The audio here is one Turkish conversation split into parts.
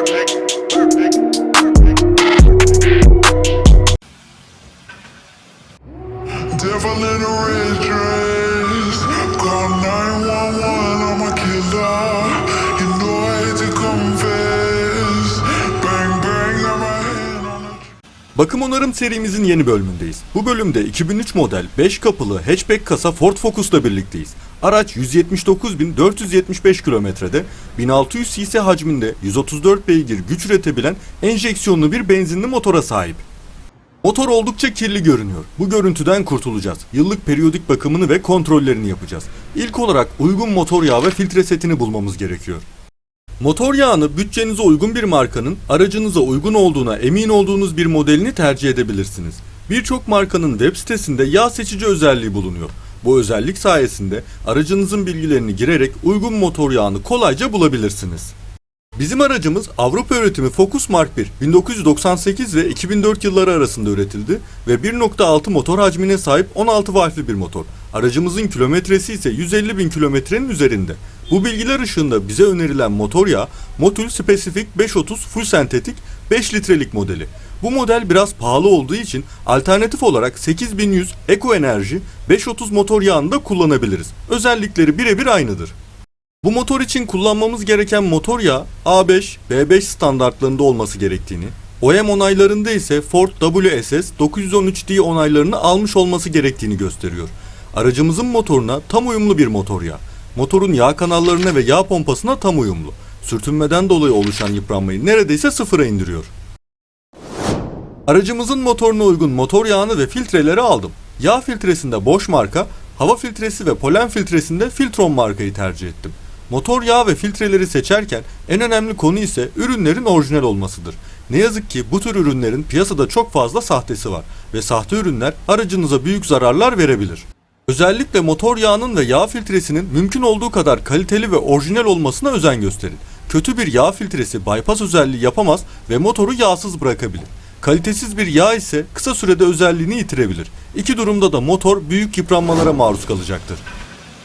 Devil in a red dress. Call 911, I'm a killer. You know I hate to confess. Bang bang, got my hand on the... Bakım onarım serimizin yeni bölümündeyiz. Bu bölümde 2003 model 5 kapılı hatchback kasa Ford Focus'la birlikteyiz. Araç 179.475 kilometrede 1600 cc hacminde 134 beygir güç üretebilen enjeksiyonlu bir benzinli motora sahip. Motor oldukça kirli görünüyor. Bu görüntüden kurtulacağız. Yıllık periyodik bakımını ve kontrollerini yapacağız. İlk olarak uygun motor yağı ve filtre setini bulmamız gerekiyor. Motor yağını bütçenize uygun bir markanın aracınıza uygun olduğuna emin olduğunuz bir modelini tercih edebilirsiniz. Birçok markanın web sitesinde yağ seçici özelliği bulunuyor. Bu özellik sayesinde aracınızın bilgilerini girerek uygun motor yağını kolayca bulabilirsiniz. Bizim aracımız Avrupa üretimi Focus Mark 1, 1998 ve 2004 yılları arasında üretildi ve 1.6 motor hacmine sahip 16 valfli bir motor. Aracımızın kilometresi ise 150.000 kilometrenin üzerinde. Bu bilgiler ışığında bize önerilen motor yağı Motul Specific 530 Full Sentetik 5 litrelik modeli. Bu model biraz pahalı olduğu için alternatif olarak 8100 Eco Enerji 530 motor yağını da kullanabiliriz. Özellikleri birebir aynıdır. Bu motor için kullanmamız gereken motor yağı A5, B5 standartlarında olması gerektiğini, OEM onaylarında ise Ford WSS 913D onaylarını almış olması gerektiğini gösteriyor. Aracımızın motoruna tam uyumlu bir motor yağı. Motorun yağ kanallarına ve yağ pompasına tam uyumlu. Sürtünmeden dolayı oluşan yıpranmayı neredeyse sıfıra indiriyor. Aracımızın motoruna uygun motor yağını ve filtreleri aldım. Yağ filtresinde Bosch marka, hava filtresi ve polen filtresinde Filtron markayı tercih ettim. Motor yağı ve filtreleri seçerken en önemli konu ise ürünlerin orijinal olmasıdır. Ne yazık ki bu tür ürünlerin piyasada çok fazla sahtesi var ve sahte ürünler aracınıza büyük zararlar verebilir. Özellikle motor yağının ve yağ filtresinin mümkün olduğu kadar kaliteli ve orijinal olmasına özen gösterin. Kötü bir yağ filtresi bypass özelliği yapamaz ve motoru yağsız bırakabilir. Kalitesiz bir yağ ise kısa sürede özelliğini yitirebilir. İki durumda da motor büyük yıpranmalara maruz kalacaktır.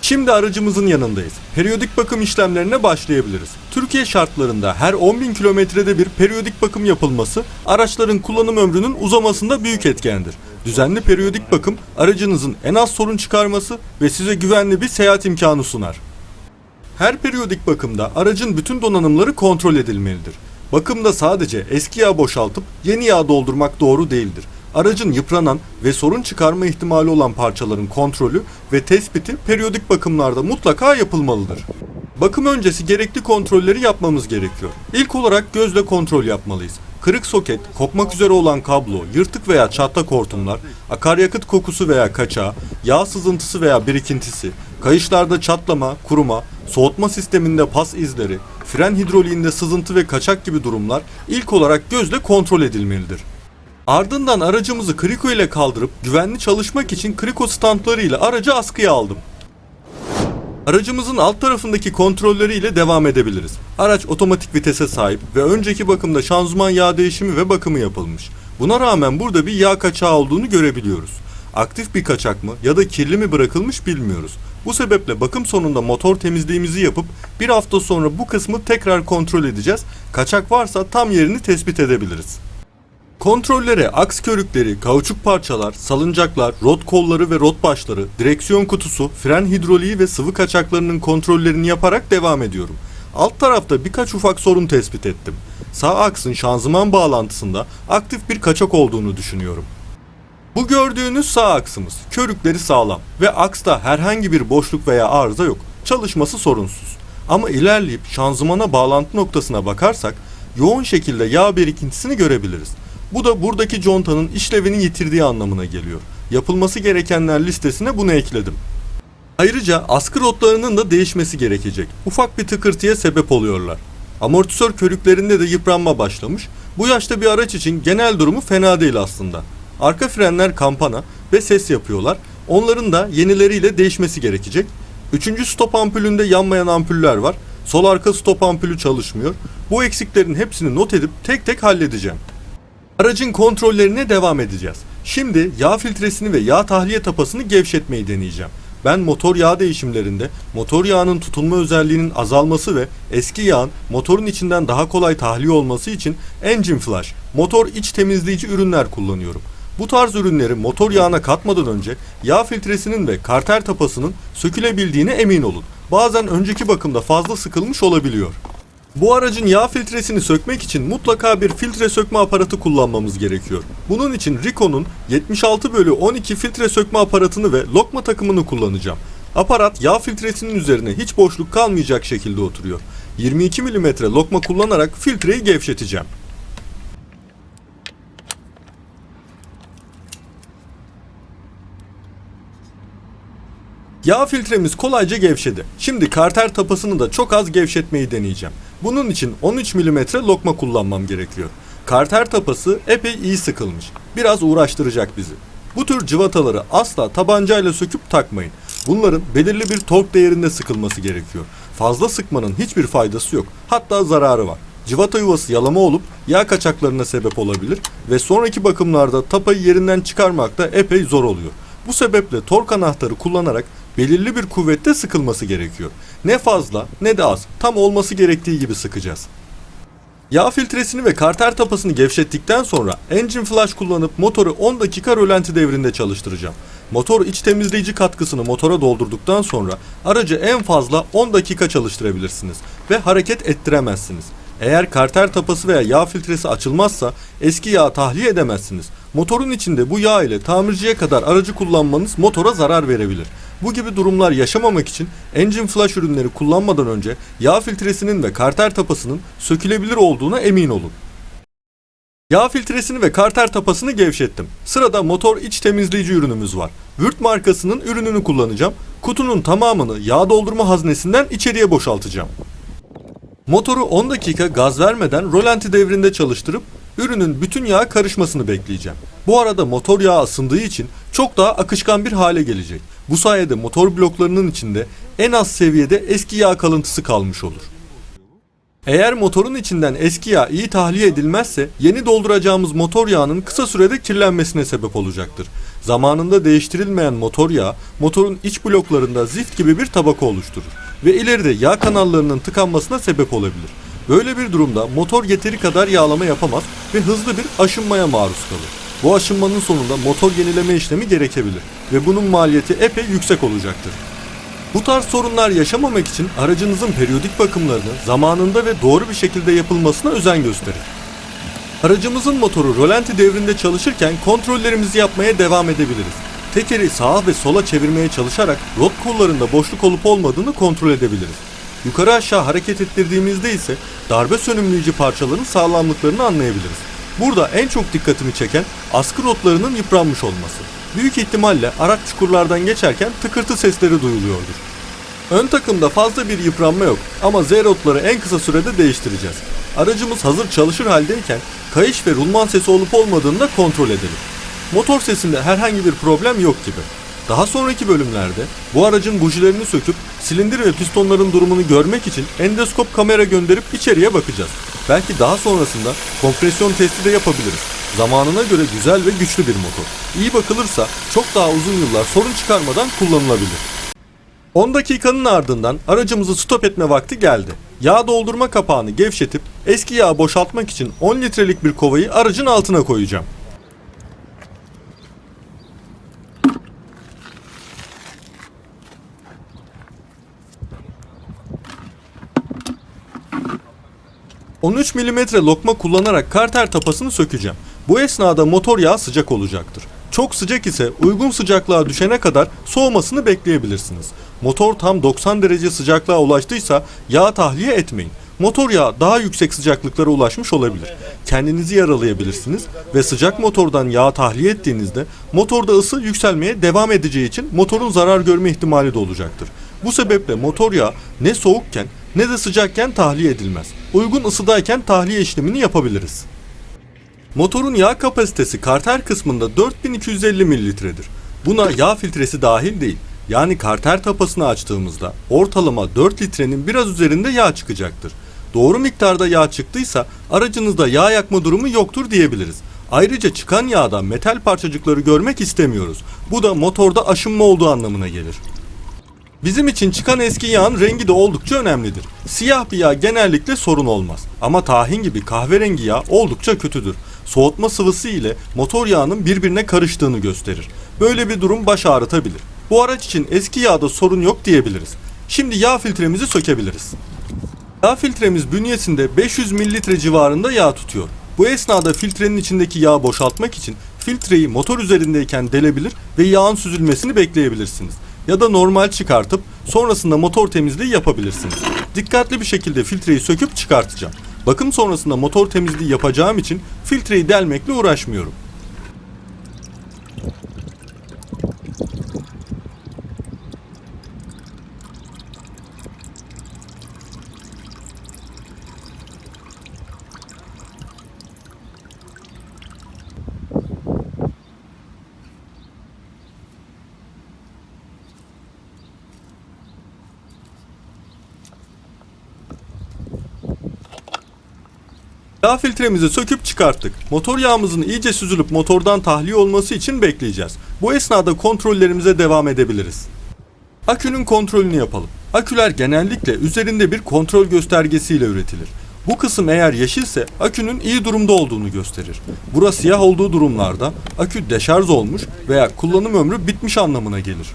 Şimdi aracımızın yanındayız. Periyodik bakım işlemlerine başlayabiliriz. Türkiye şartlarında her 10.000 kilometrede bir periyodik bakım yapılması araçların kullanım ömrünün uzamasında büyük etkendir. Düzenli periyodik bakım aracınızın en az sorun çıkarması ve size güvenli bir seyahat imkanı sunar. Her periyodik bakımda aracın bütün donanımları kontrol edilmelidir. Bakımda sadece eski yağ boşaltıp yeni yağ doldurmak doğru değildir. Aracın yıpranan ve sorun çıkarma ihtimali olan parçaların kontrolü ve tespiti periyodik bakımlarda mutlaka yapılmalıdır. Bakım öncesi gerekli kontrolleri yapmamız gerekiyor. İlk olarak gözle kontrol yapmalıyız. Kırık soket, kopmak üzere olan kablo, yırtık veya çatlak hortumlar, akaryakıt kokusu veya kaçağı, yağ sızıntısı veya birikintisi, kayışlarda çatlama, kuruma, soğutma sisteminde pas izleri, fren hidroliğinde sızıntı ve kaçak gibi durumlar ilk olarak gözle kontrol edilmelidir. Ardından aracımızı kriko ile kaldırıp güvenli çalışmak için kriko standları ile aracı askıya aldım. Aracımızın alt tarafındaki kontrolleri ile devam edebiliriz. Araç otomatik vitese sahip ve önceki bakımda şanzıman yağ değişimi ve bakımı yapılmış. Buna rağmen burada bir yağ kaçağı olduğunu görebiliyoruz. Aktif bir kaçak mı ya da kirli mi bırakılmış bilmiyoruz. Bu sebeple bakım sonunda motor temizliğimizi yapıp bir hafta sonra bu kısmı tekrar kontrol edeceğiz. Kaçak varsa tam yerini tespit edebiliriz. Kontrollere aks körükleri, kauçuk parçalar, salıncaklar, rot kolları ve rot başları, direksiyon kutusu, fren hidroliği ve sıvı kaçaklarının kontrollerini yaparak devam ediyorum. Alt tarafta birkaç ufak sorun tespit ettim. Sağ aksın şanzıman bağlantısında aktif bir kaçak olduğunu düşünüyorum. Bu gördüğünüz sağ aksımız. Körükleri sağlam ve aksta herhangi bir boşluk veya arıza yok. Çalışması sorunsuz. Ama ilerleyip şanzımana bağlantı noktasına bakarsak yoğun şekilde yağ birikintisini görebiliriz. Bu da buradaki contanın işlevini yitirdiği anlamına geliyor. Yapılması gerekenler listesine bunu ekledim. Ayrıca askı rotlarının da değişmesi gerekecek. Ufak bir tıkırtıya sebep oluyorlar. Amortisör körüklerinde de yıpranma başlamış. Bu yaşta bir araç için genel durumu fena değil aslında. Arka frenler kampana ve ses yapıyorlar. Onların da yenileriyle değişmesi gerekecek. 3. stop ampulünde yanmayan ampuller var. Sol arka stop ampulü çalışmıyor. Bu eksiklerin hepsini not edip tek tek halledeceğim. Aracın kontrollerine devam edeceğiz. Şimdi yağ filtresini ve yağ tahliye tapasını gevşetmeyi deneyeceğim. Ben motor yağ değişimlerinde motor yağının tutunma özelliğinin azalması ve eski yağın motorun içinden daha kolay tahliye olması için Engine Flush, motor iç temizleyici ürünler kullanıyorum. Bu tarz ürünleri motor yağına katmadan önce yağ filtresinin ve karter tapasının sökülebildiğine emin olun. Bazen önceki bakımda fazla sıkılmış olabiliyor. Bu aracın yağ filtresini sökmek için mutlaka bir filtre sökme aparatı kullanmamız gerekiyor. Bunun için Ricoh'un 76/12 filtre sökme aparatını ve lokma takımını kullanacağım. Aparat yağ filtresinin üzerine hiç boşluk kalmayacak şekilde oturuyor. 22 mm lokma kullanarak filtreyi gevşeteceğim. Yağ filtremiz kolayca gevşedi. Şimdi karter tapasını da çok az gevşetmeyi deneyeceğim. Bunun için 13 mm lokma kullanmam gerekiyor. Karter tapası epey iyi sıkılmış. Biraz uğraştıracak bizi. Bu tür cıvataları asla tabancayla söküp takmayın. Bunların belirli bir tork değerinde sıkılması gerekiyor. Fazla sıkmanın hiçbir faydası yok. Hatta zararı var. Cıvata yuvası yalama olup yağ kaçaklarına sebep olabilir ve sonraki bakımlarda tapayı yerinden çıkarmak da epey zor oluyor. Bu sebeple tork anahtarı kullanarak belirli bir kuvvette sıkılması gerekiyor. Ne fazla ne de az, tam olması gerektiği gibi sıkacağız. Yağ filtresini ve karter tapasını gevşettikten sonra Engine Flush kullanıp motoru 10 dakika rölanti devrinde çalıştıracağım. Motor iç temizleyici katkısını motora doldurduktan sonra aracı en fazla 10 dakika çalıştırabilirsiniz ve hareket ettiremezsiniz. Eğer karter tapası veya yağ filtresi açılmazsa eski yağı tahliye edemezsiniz. Motorun içinde bu yağ ile tamirciye kadar aracı kullanmanız motora zarar verebilir. Bu gibi durumlar yaşamamak için Engine Flush ürünleri kullanmadan önce yağ filtresinin ve karter tapasının sökülebilir olduğuna emin olun. Yağ filtresini ve karter tapasını gevşettim. Sırada motor iç temizleyici ürünümüz var. Würth markasının ürününü kullanacağım. Kutunun tamamını yağ doldurma haznesinden içeriye boşaltacağım. Motoru 10 dakika gaz vermeden rölanti devrinde çalıştırıp ürünün bütün yağa karışmasını bekleyeceğim. Bu arada motor yağı ısındığı için çok daha akışkan bir hale gelecek. Bu sayede motor bloklarının içinde en az seviyede eski yağ kalıntısı kalmış olur. Eğer motorun içinden eski yağ iyi tahliye edilmezse yeni dolduracağımız motor yağının kısa sürede kirlenmesine sebep olacaktır. Zamanında değiştirilmeyen motor yağı motorun iç bloklarında zift gibi bir tabaka oluşturur ve ileride yağ kanallarının tıkanmasına sebep olabilir. Böyle bir durumda motor yeteri kadar yağlama yapamaz ve hızlı bir aşınmaya maruz kalır. Bu aşınmanın sonunda motor yenileme işlemi gerekebilir ve bunun maliyeti epey yüksek olacaktır. Bu tarz sorunlar yaşamamak için aracınızın periyodik bakımlarını zamanında ve doğru bir şekilde yapılmasına özen gösterin. Aracımızın motoru rölanti devrinde çalışırken kontrollerimizi yapmaya devam edebiliriz. Tekeri sağa ve sola çevirmeye çalışarak rot kollarında boşluk olup olmadığını kontrol edebiliriz. Yukarı aşağı hareket ettirdiğimizde ise darbe sönümleyici parçaların sağlamlıklarını anlayabiliriz. Burada en çok dikkatimi çeken askı rotlarının yıpranmış olması. Büyük ihtimalle araç çukurlardan geçerken tıkırtı sesleri duyuluyordur. Ön takımda fazla bir yıpranma yok ama Z rotları en kısa sürede değiştireceğiz. Aracımız hazır çalışır haldeyken kayış ve rulman sesi olup olmadığını da kontrol edelim. Motor sesinde herhangi bir problem yok gibi. Daha sonraki bölümlerde bu aracın bujilerini söküp silindir ve pistonların durumunu görmek için endoskop kamera gönderip içeriye bakacağız. Belki daha sonrasında kompresyon testi de yapabiliriz. Zamanına göre güzel ve güçlü bir motor. İyi bakılırsa çok daha uzun yıllar sorun çıkarmadan kullanılabilir. 10 dakikanın ardından aracımızı stop etme vakti geldi. Yağ doldurma kapağını gevşetip eski yağı boşaltmak için 10 litrelik bir kovayı aracın altına koyacağım. ...13 mm lokma kullanarak karter tapasını sökeceğim. Bu esnada motor yağı sıcak olacaktır. Çok sıcak ise uygun sıcaklığa düşene kadar soğumasını bekleyebilirsiniz. Motor tam 90 derece sıcaklığa ulaştıysa yağ tahliye etmeyin. Motor yağı daha yüksek sıcaklıklara ulaşmış olabilir. Kendinizi yaralayabilirsiniz ve sıcak motordan yağ tahliye ettiğinizde motorda ısı yükselmeye devam edeceği için motorun zarar görme ihtimali de olacaktır. Bu sebeple motor yağı ne soğukken ne de sıcakken tahliye edilmez. Uygun ısıdayken tahliye işlemini yapabiliriz. Motorun yağ kapasitesi karter kısmında 4250 mililitredir. Buna yağ filtresi dahil değil. Yani karter tapasını açtığımızda ortalama 4 litrenin biraz üzerinde yağ çıkacaktır. Doğru miktarda yağ çıktıysa aracınızda yağ yakma durumu yoktur diyebiliriz. Ayrıca çıkan yağda metal parçacıkları görmek istemiyoruz. Bu da motorda aşınma olduğu anlamına gelir. Bizim için çıkan eski yağın rengi de oldukça önemlidir. Siyah bir yağ genellikle sorun olmaz. Ama tahin gibi kahverengi yağ oldukça kötüdür. Soğutma sıvısı ile motor yağının birbirine karıştığını gösterir. Böyle bir durum baş ağrıtabilir. Bu araç için eski yağda sorun yok diyebiliriz. Şimdi yağ filtremizi sökebiliriz. Yağ filtremiz bünyesinde 500 mililitre civarında yağ tutuyor. Bu esnada filtrenin içindeki yağı boşaltmak için filtreyi motor üzerindeyken delebilir ve yağın süzülmesini bekleyebilirsiniz. Ya da normal çıkartıp sonrasında motor temizliği yapabilirsiniz. Dikkatli bir şekilde filtreyi söküp çıkartacağım. Bakım sonrasında motor temizliği yapacağım için filtreyi delmekle uğraşmıyorum. Yağ filtremizi söküp çıkarttık. Motor yağımızın iyice süzülüp motordan tahliye olması için bekleyeceğiz. Bu esnada kontrollerimize devam edebiliriz. Akünün kontrolünü yapalım. Aküler genellikle üzerinde bir kontrol göstergesiyle üretilir. Bu kısım eğer yeşilse akünün iyi durumda olduğunu gösterir. Burası siyah olduğu durumlarda akü deşarj olmuş veya kullanım ömrü bitmiş anlamına gelir.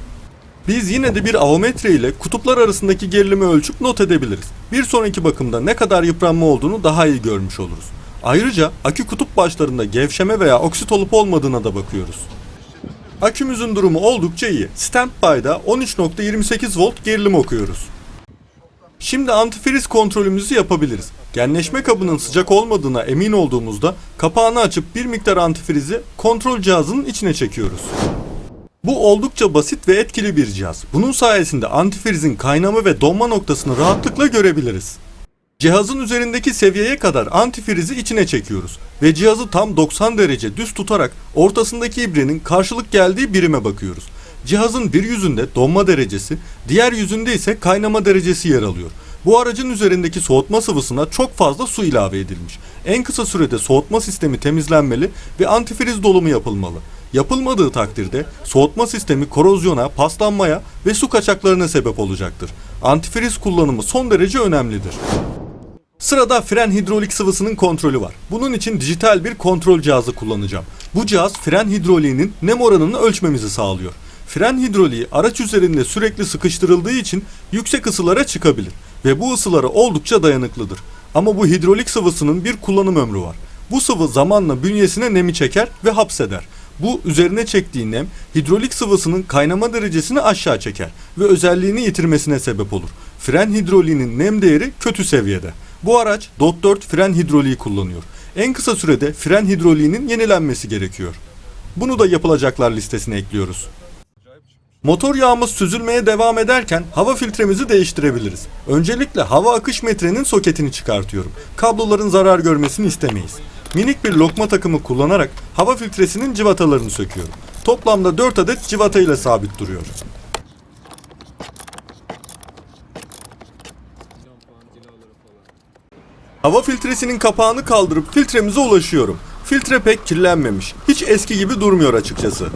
Biz yine de bir avometre ile kutuplar arasındaki gerilimi ölçüp not edebiliriz. Bir sonraki bakımda ne kadar yıpranma olduğunu daha iyi görmüş oluruz. Ayrıca akü kutup başlarında gevşeme veya oksit olup olmadığına da bakıyoruz. Akümüzün durumu oldukça iyi. Standby'da 13.28 volt gerilim okuyoruz. Şimdi antifriz kontrolümüzü yapabiliriz. Genleşme kabının sıcak olmadığına emin olduğumuzda kapağını açıp bir miktar antifrizi kontrol cihazının içine çekiyoruz. Bu oldukça basit ve etkili bir cihaz. Bunun sayesinde antifrizin kaynama ve donma noktasını rahatlıkla görebiliriz. Cihazın üzerindeki seviyeye kadar antifrizi içine çekiyoruz ve cihazı tam 90 derece düz tutarak ortasındaki ibrenin karşılık geldiği birime bakıyoruz. Cihazın bir yüzünde donma derecesi, diğer yüzünde ise kaynama derecesi yer alıyor. Bu aracın üzerindeki soğutma sıvısına çok fazla su ilave edilmiş. En kısa sürede soğutma sistemi temizlenmeli ve antifriz dolumu yapılmalı. Yapılmadığı takdirde soğutma sistemi korozyona, paslanmaya ve su kaçaklarına sebep olacaktır. Antifriz kullanımı son derece önemlidir. Sırada fren hidrolik sıvısının kontrolü var. Bunun için dijital bir kontrol cihazı kullanacağım. Bu cihaz fren hidroliğinin nem oranını ölçmemizi sağlıyor. Fren hidroliği araç üzerinde sürekli sıkıştırıldığı için yüksek ısılara çıkabilir ve bu ısılara oldukça dayanıklıdır. Ama bu hidrolik sıvısının bir kullanım ömrü var. Bu sıvı zamanla bünyesine nemi çeker ve hapseder. Bu üzerine çektiği nem hidrolik sıvısının kaynama derecesini aşağı çeker ve özelliğini yitirmesine sebep olur. Fren hidroliğinin nem değeri kötü seviyede. Bu araç DOT 4 fren hidroliği kullanıyor. En kısa sürede fren hidroliğinin yenilenmesi gerekiyor. Bunu da yapılacaklar listesine ekliyoruz. Motor yağımız süzülmeye devam ederken hava filtremizi değiştirebiliriz. Öncelikle hava akış metrenin soketini çıkartıyorum. Kabloların zarar görmesini istemeyiz. Minik bir lokma takımı kullanarak hava filtresinin cıvatalarını söküyorum. Toplamda 4 adet cıvata ile sabit duruyor. Hava filtresinin kapağını kaldırıp filtremize ulaşıyorum. Filtre pek kirlenmemiş. Hiç eski gibi durmuyor açıkçası.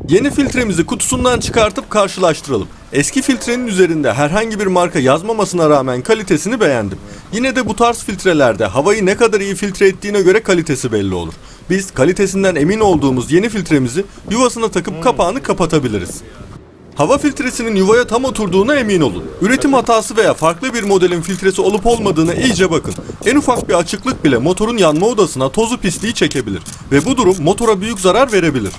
Yeni filtremizi kutusundan çıkartıp karşılaştıralım. Eski filtrenin üzerinde herhangi bir marka yazmamasına rağmen kalitesini beğendim. Yine de bu tarz filtrelerde havayı ne kadar iyi filtre ettiğine göre kalitesi belli olur. Biz kalitesinden emin olduğumuz yeni filtremizi yuvasına takıp kapağını kapatabiliriz. Hava filtresinin yuvaya tam oturduğuna emin olun. Üretim hatası veya farklı bir modelin filtresi olup olmadığına iyice bakın. En ufak bir açıklık bile motorun yanma odasına tozu pisliği çekebilir ve bu durum motora büyük zarar verebilir.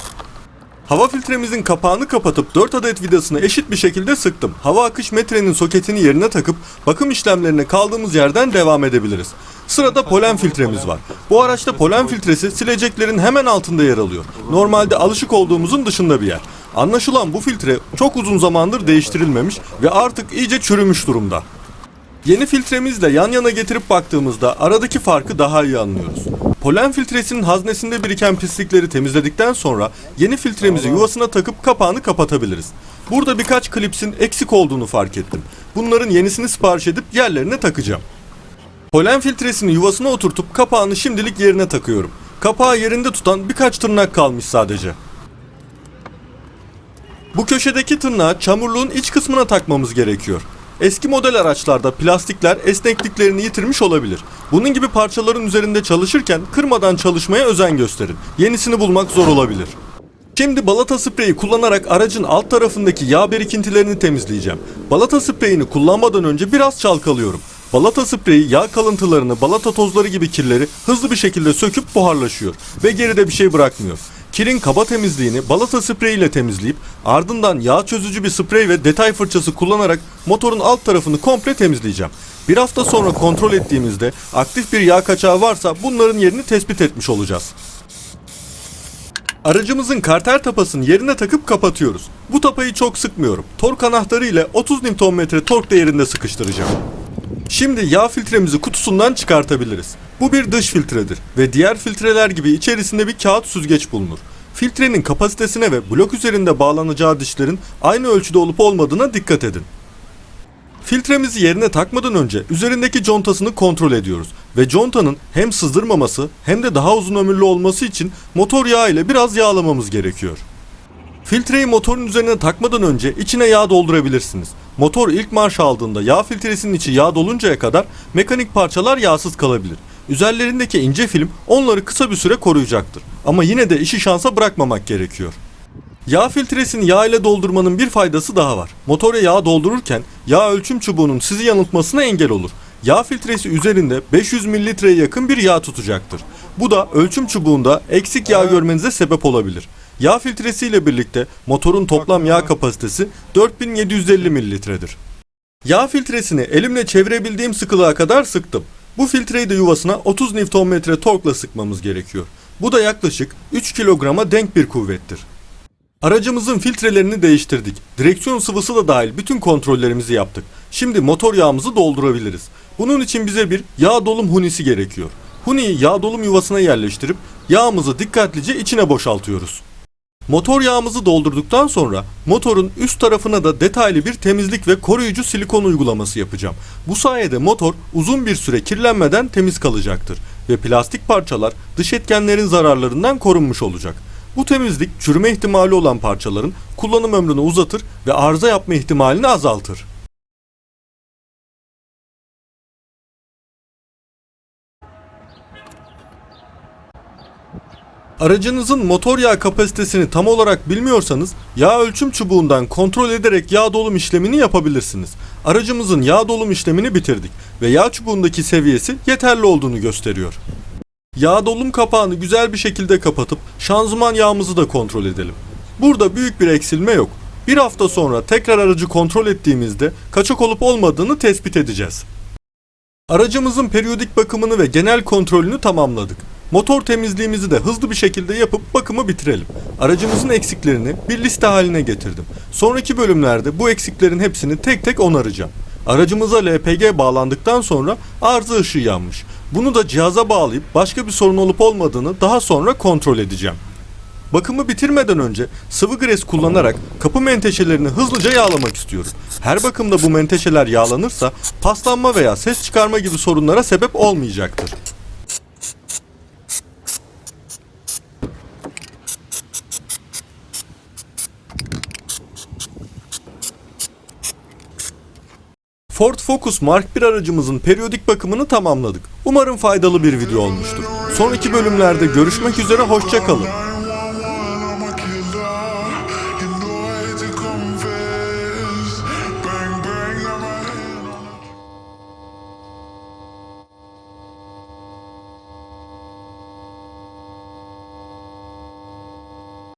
Hava filtremizin kapağını kapatıp 4 adet vidasını eşit bir şekilde sıktım. Hava akış metrenin soketini yerine takıp bakım işlemlerine kaldığımız yerden devam edebiliriz. Sırada polen filtremiz var. Bu araçta polen filtresi sileceklerin hemen altında yer alıyor. Normalde alışık olduğumuzun dışında bir yer. Anlaşılan bu filtre çok uzun zamandır değiştirilmemiş ve artık iyice çürümüş durumda. Yeni filtremizle yan yana getirip baktığımızda aradaki farkı daha iyi anlıyoruz. Polen filtresinin haznesinde biriken pislikleri temizledikten sonra yeni filtremizi yuvasına takıp kapağını kapatabiliriz. Burada birkaç klipsin eksik olduğunu fark ettim. Bunların yenisini sipariş edip yerlerine takacağım. Polen filtresini yuvasına oturtup kapağını şimdilik yerine takıyorum. Kapağı yerinde tutan birkaç tırnak kalmış sadece. Bu köşedeki tırnağı çamurluğun iç kısmına takmamız gerekiyor. Eski model araçlarda plastikler esnekliklerini yitirmiş olabilir. Bunun gibi parçaların üzerinde çalışırken kırmadan çalışmaya özen gösterin. Yenisini bulmak zor olabilir. Şimdi balata spreyi kullanarak aracın alt tarafındaki yağ birikintilerini temizleyeceğim. Balata spreyini kullanmadan önce biraz çalkalıyorum. Balata spreyi yağ kalıntılarını, balata tozları gibi kirleri hızlı bir şekilde söküp buharlaşıyor ve geride bir şey bırakmıyor. Kirin kaba temizliğini balata spreyi ile temizleyip ardından yağ çözücü bir sprey ve detay fırçası kullanarak motorun alt tarafını komple temizleyeceğim. Bir hafta sonra kontrol ettiğimizde aktif bir yağ kaçağı varsa bunların yerini tespit etmiş olacağız. Aracımızın karter tapasını yerine takıp kapatıyoruz. Bu tapayı çok sıkmıyorum. Tork anahtarı ile 30 Nm tork değerinde sıkıştıracağım. Şimdi yağ filtremizi kutusundan çıkartabiliriz. Bu bir dış filtredir ve diğer filtreler gibi içerisinde bir kağıt süzgeç bulunur. Filtrenin kapasitesine ve blok üzerinde bağlanacağı dişlerin aynı ölçüde olup olmadığına dikkat edin. Filtremizi yerine takmadan önce üzerindeki contasını kontrol ediyoruz ve contanın hem sızdırmaması hem de daha uzun ömürlü olması için motor yağı ile biraz yağlamamız gerekiyor. Filtreyi motorun üzerine takmadan önce içine yağ doldurabilirsiniz. Motor ilk marş aldığında yağ filtresinin içi yağ doluncaya kadar mekanik parçalar yağsız kalabilir. Üzerlerindeki ince film onları kısa bir süre koruyacaktır. Ama yine de işi şansa bırakmamak gerekiyor. Yağ filtresini yağ ile doldurmanın bir faydası daha var. Motora yağ doldururken yağ ölçüm çubuğunun sizi yanıltmasına engel olur. Yağ filtresi üzerinde 500 mililitreye yakın bir yağ tutacaktır. Bu da ölçüm çubuğunda eksik yağ görmenize sebep olabilir. Yağ filtresi ile birlikte motorun toplam yağ kapasitesi 4750 mililitredir. Yağ filtresini elimle çevirebildiğim sıkılığa kadar sıktım. Bu filtreyi de yuvasına 30 Nm torkla sıkmamız gerekiyor. Bu da yaklaşık 3 kilograma denk bir kuvvettir. Aracımızın filtrelerini değiştirdik. Direksiyon sıvısı da dahil bütün kontrollerimizi yaptık. Şimdi motor yağımızı doldurabiliriz. Bunun için bize bir yağ dolum hunisi gerekiyor. Huniyi yağ dolum yuvasına yerleştirip yağımızı dikkatlice içine boşaltıyoruz. Motor yağımızı doldurduktan sonra motorun üst tarafına da detaylı bir temizlik ve koruyucu silikon uygulaması yapacağım. Bu sayede motor uzun bir süre kirlenmeden temiz kalacaktır ve plastik parçalar dış etkenlerin zararlarından korunmuş olacak. Bu temizlik çürüme ihtimali olan parçaların kullanım ömrünü uzatır ve arıza yapma ihtimalini azaltır. Aracınızın motor yağ kapasitesini tam olarak bilmiyorsanız yağ ölçüm çubuğundan kontrol ederek yağ dolum işlemini yapabilirsiniz. Aracımızın yağ dolum işlemini bitirdik ve yağ çubuğundaki seviyesi yeterli olduğunu gösteriyor. Yağ dolum kapağını güzel bir şekilde kapatıp şanzıman yağımızı da kontrol edelim. Burada büyük bir eksilme yok. Bir hafta sonra tekrar aracı kontrol ettiğimizde kaçak olup olmadığını tespit edeceğiz. Aracımızın periyodik bakımını ve genel kontrolünü tamamladık. Motor temizliğimizi de hızlı bir şekilde yapıp bakımı bitirelim. Aracımızın eksiklerini bir liste haline getirdim. Sonraki bölümlerde bu eksiklerin hepsini tek tek onaracağım. Aracımıza LPG bağlandıktan sonra arıza ışığı yanmış. Bunu da cihaza bağlayıp başka bir sorun olup olmadığını daha sonra kontrol edeceğim. Bakımı bitirmeden önce sıvı gres kullanarak kapı menteşelerini hızlıca yağlamak istiyorum. Her bakımda bu menteşeler yağlanırsa paslanma veya ses çıkarma gibi sorunlara sebep olmayacaktır. Ford Focus Mark 1 aracımızın periyodik bakımını tamamladık. Umarım faydalı bir video olmuştur. Sonraki bölümlerde görüşmek üzere, hoşça kalın.